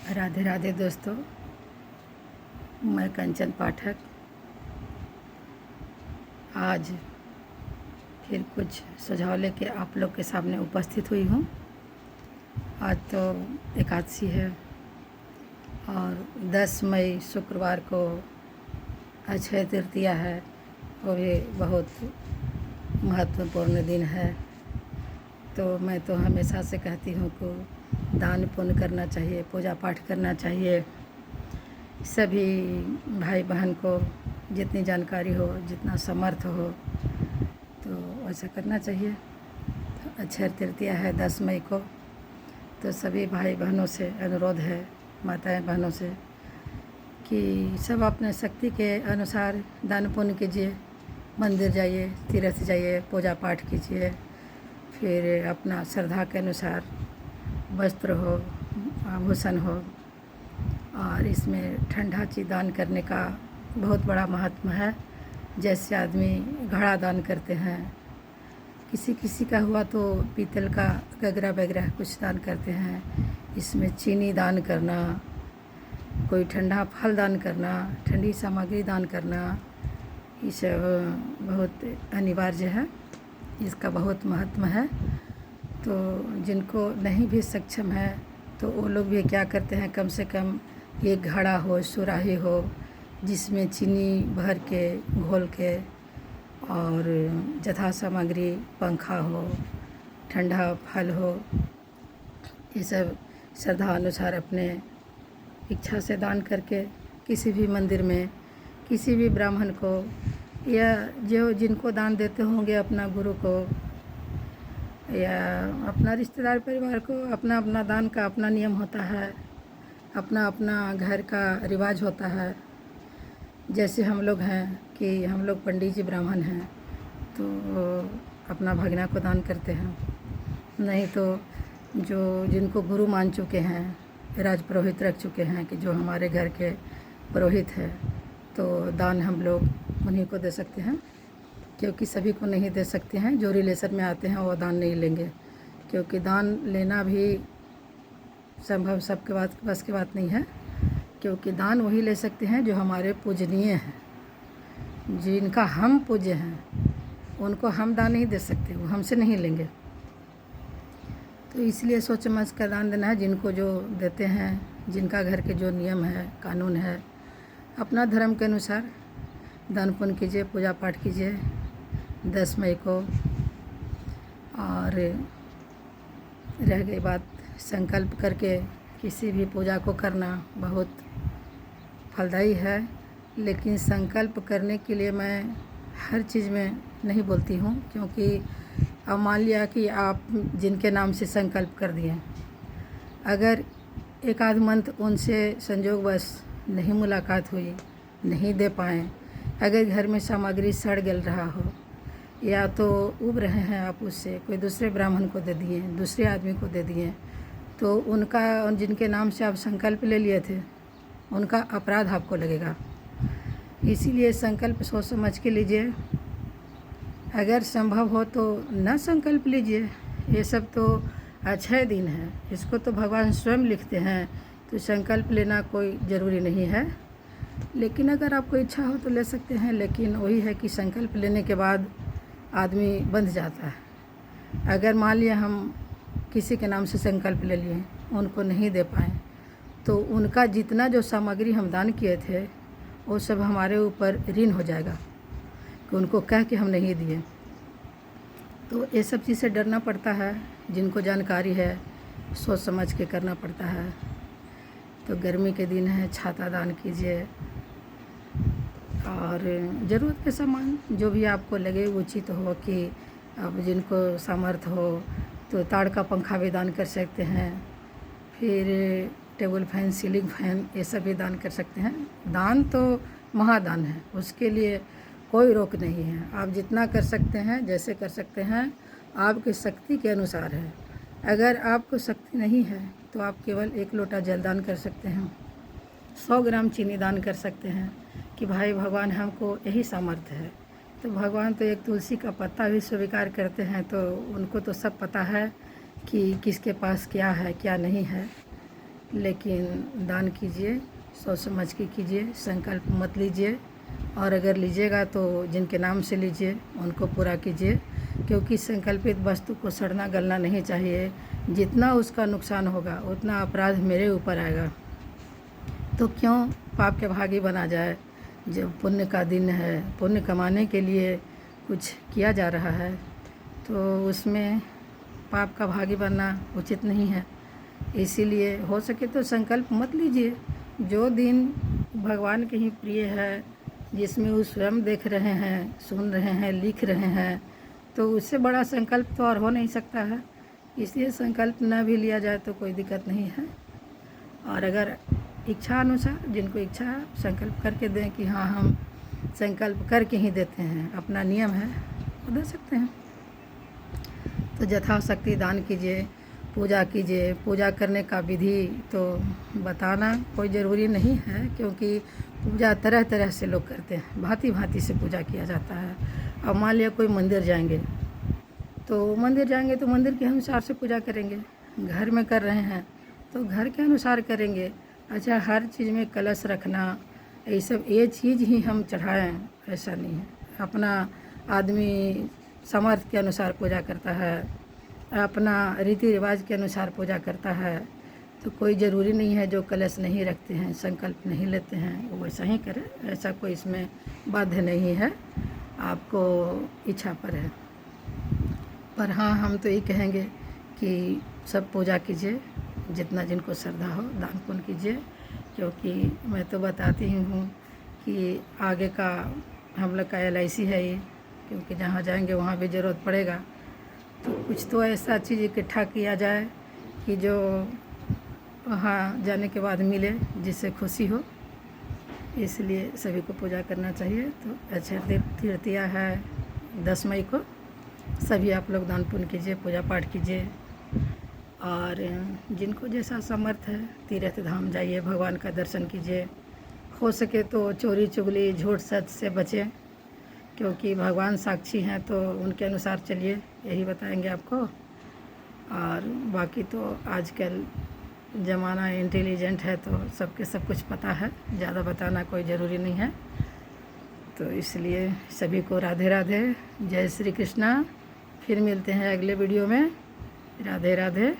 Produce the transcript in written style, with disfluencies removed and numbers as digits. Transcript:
राधे राधे दोस्तों, मैं कंचन पाठक आज फिर कुछ सुझाव लेके आप लोग के सामने उपस्थित हुई हूँ। आज तो एकादशी है और 10 मई शुक्रवार को अक्षय तृतीया है। वो भी बहुत महत्वपूर्ण दिन है। तो मैं तो हमेशा से कहती हूँ कि दान पुण्य करना चाहिए, पूजा पाठ करना चाहिए। सभी भाई बहन को जितनी जानकारी हो, जितना समर्थ हो, तो ऐसा करना चाहिए। तो अक्षय तृतीया है 10 मई को, तो सभी भाई बहनों से अनुरोध है, माताएं बहनों से, कि सब अपने शक्ति के अनुसार दान पुण्य कीजिए। मंदिर जाइए, तीर्थ जाइए, पूजा पाठ कीजिए। फिर अपना श्रद्धा के अनुसार वस्त्र हो, आभूषण हो। और इसमें ठंडा चीज़ दान करने का बहुत बड़ा महत्व है। जैसे आदमी घड़ा दान करते हैं, किसी किसी का हुआ तो पीतल का गगरा वगैरह कुछ दान करते हैं। इसमें चीनी दान करना, कोई ठंडा फल दान करना, ठंडी सामग्री दान करना, ये सब बहुत अनिवार्य है। इसका बहुत महत्व है। तो जिनको नहीं भी सक्षम है तो वो लोग भी क्या करते हैं, कम से कम एक घड़ा हो, सुराही हो, जिसमें चीनी भर के घोल के और यथा सामग्री पंखा हो, ठंडा फल हो, ये सब श्रद्धा अनुसार अपने इच्छा से दान करके किसी भी मंदिर में, किसी भी ब्राह्मण को, या जो जिनको दान देते होंगे अपना गुरु को या अपना रिश्तेदार परिवार को, अपना अपना दान का अपना नियम होता है, अपना अपना घर का रिवाज होता है। जैसे हम लोग हैं कि हम लोग पंडित जी ब्राह्मण हैं तो अपना भगना को दान करते हैं। नहीं तो जो जिनको गुरु मान चुके हैं, राज पुरोहित रख चुके हैं कि जो हमारे घर के पुरोहित है, तो दान हम लोग उन्हीं को दे सकते हैं। क्योंकि सभी को नहीं दे सकते हैं, जो रिलेशन में आते हैं वो दान नहीं लेंगे। क्योंकि दान लेना भी संभव सबके बस की बात नहीं है। क्योंकि दान वही ले सकते हैं जो हमारे पूजनीय हैं, जिनका हम पूज्य हैं, उनको हम दान नहीं दे सकते, वो हमसे नहीं लेंगे। तो इसलिए सोच समझ कर दान देना है। जिनको जो देते हैं, जिनका घर के जो नियम है, कानून है, अपना धर्म के अनुसार दान पुण्य कीजिए, पूजा पाठ कीजिए 10 मई को। और रह गई बात संकल्प करके किसी भी पूजा को करना, बहुत फलदायी है। लेकिन संकल्प करने के लिए मैं हर चीज़ में नहीं बोलती हूँ। क्योंकि अब मान लिया कि आप जिनके नाम से संकल्प कर दिए, अगर एक आध मंथ उनसे संजोगवश नहीं मुलाकात हुई, नहीं दे पाएँ, अगर घर में सामग्री सड़ गल रहा हो, या तो उब रहे हैं आप उससे, कोई दूसरे ब्राह्मण को दे दिए, दूसरे आदमी को दे दिए, तो उनका, जिनके नाम से आप संकल्प ले लिए थे, उनका अपराध आपको लगेगा। इसीलिए संकल्प सोच समझ के लीजिए। अगर संभव हो तो न संकल्प लीजिए। ये सब तो अक्षय दिन है, इसको तो भगवान स्वयं लिखते हैं, तो संकल्प लेना कोई ज़रूरी नहीं है। लेकिन अगर आपको इच्छा हो तो ले सकते हैं। लेकिन वही है कि संकल्प लेने के बाद आदमी बंध जाता है। अगर मान लिया हम किसी के नाम से संकल्प ले लिए, उनको नहीं दे पाए, तो उनका जितना जो सामग्री हम दान किए थे वो सब हमारे ऊपर ऋण हो जाएगा कि उनको कह के हम नहीं दिए। तो ये सब चीज़ से डरना पड़ता है। जिनको जानकारी है सोच समझ के करना पड़ता है। तो गर्मी के दिन है, छाता दान कीजिए। और ज़रूरत के सामान जो भी आपको लगे उचित हो, कि अब जिनको सामर्थ्य हो तो ताड़ का पंखा भी दान कर सकते हैं। फिर टेबल फैन, सीलिंग फैन, ये सब भी दान कर सकते हैं। दान तो महादान है, उसके लिए कोई रोक नहीं है। आप जितना कर सकते हैं, जैसे कर सकते हैं, आपकी शक्ति के अनुसार है। अगर आपको शक्ति नहीं है तो आप केवल 1 लोटा जल दान कर सकते हैं, 100 ग्राम चीनी दान कर सकते हैं कि भाई भगवान हमको यही सामर्थ्य है। तो भगवान तो एक तुलसी का पत्ता भी स्वीकार करते हैं। तो उनको तो सब पता है कि किसके पास क्या है, क्या नहीं है। लेकिन दान कीजिए, सोच समझ के कीजिए, संकल्प मत लीजिए। और अगर लीजिएगा तो जिनके नाम से लीजिए उनको पूरा कीजिए, क्योंकि संकल्पित वस्तु को सड़ना गलना नहीं चाहिए। जितना उसका नुकसान होगा उतना अपराध मेरे ऊपर आएगा। तो क्यों पाप के भागी बना जाए। जब पुण्य का दिन है, पुण्य कमाने के लिए कुछ किया जा रहा है, तो उसमें पाप का भागी बनना उचित नहीं है। इसीलिए हो सके तो संकल्प मत लीजिए। जो दिन भगवान के ही प्रिय है, जिसमें वो स्वयं देख रहे हैं, सुन रहे हैं, लिख रहे हैं, तो उससे बड़ा संकल्प तो और हो नहीं सकता है। इसलिए संकल्प न भी लिया जाए तो कोई दिक्कत नहीं है। और अगर इच्छा अनुसार जिनको इच्छा है संकल्प करके दें कि हाँ हम संकल्प करके ही देते हैं, अपना नियम है, वो दे सकते हैं। तो यथाशक्ति दान कीजिए, पूजा कीजिए। पूजा करने का विधि तो बताना कोई ज़रूरी नहीं है, क्योंकि पूजा तरह तरह से लोग करते हैं, भांति भांति से पूजा किया जाता है। अब मान लिया कोई मंदिर जाएंगे तो मंदिर के अनुसार से पूजा करेंगे। घर में कर रहे हैं तो घर के अनुसार करेंगे। अच्छा, हर चीज़ में कलश रखना, ये चीज़ ही हम चढ़ाएं, ऐसा नहीं है। अपना आदमी सामर्थ्य के अनुसार पूजा करता है, अपना रीति रिवाज के अनुसार पूजा करता है। तो कोई ज़रूरी नहीं है जो कलश नहीं रखते हैं, संकल्प नहीं लेते हैं, वो वैसा ही करें। ऐसा कोई इसमें बाध्य नहीं है, आपको इच्छा पर है। पर हाँ, हम तो ये कहेंगे कि सब पूजा कीजिए, जितना जिनको श्रद्धा हो दान पुण्य कीजिए। क्योंकि मैं तो बताती ही हूँ कि आगे का हम लोग का LIC है ये, क्योंकि जहाँ जाएंगे वहाँ भी ज़रूरत पड़ेगा। तो कुछ तो ऐसा चीज़ इकट्ठा किया जाए कि जो वहाँ जाने के बाद मिले, जिससे खुशी हो। इसलिए सभी को पूजा करना चाहिए। तो अक्षय तृतीया है 10 मई को। सभी आप लोग दान पुण्य कीजिए, पूजा पाठ कीजिए। और जिनको जैसा सामर्थ्य है तीर्थ धाम जाइए, भगवान का दर्शन कीजिए। हो सके तो चोरी चुगली झूठ सच से बचें, क्योंकि भगवान साक्षी हैं, तो उनके अनुसार चलिए, यही बताएंगे आपको। और बाकी तो आजकल ज़माना इंटेलिजेंट है, तो सबके सब कुछ पता है, ज़्यादा बताना कोई ज़रूरी नहीं है। तो इसलिए सभी को राधे राधे, जय श्री कृष्णा। फिर मिलते हैं अगले वीडियो में। राधे राधे।